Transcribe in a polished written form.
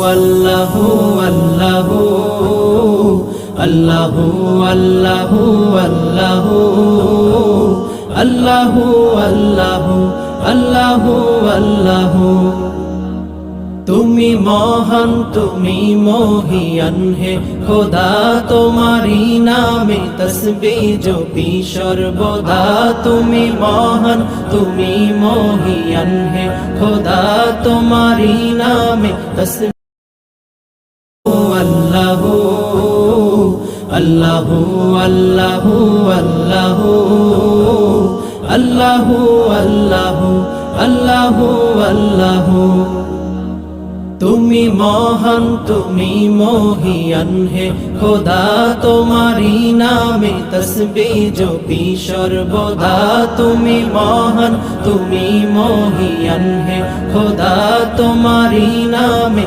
আল্লাহু আল্লাহু আল্লাহু আল্লাহু আল্লাহু আল্লাহু আল্লাহু আল্লাহু আল্লাহু তুমি মহান তুমি মহিয়ান হে খোদা তোমারি নামে তসবিহ জপি সর্বদা তুমি মহান তুমি মহিয়ান হে খোদা তোমারি নামে তসবিহ আল্লাহু আল্লাহু আল্লাহু আল্লাহু আল্লাহু আল্লাহু আল্লাহু আল্লাহু তুমি মহান তুমি মহিয়ান হে খোদা তোমারি নামে তসবিহ জপি সর্বদা তুমি মহান তুমি মহিয়ান হে খোদা তোমারি নামে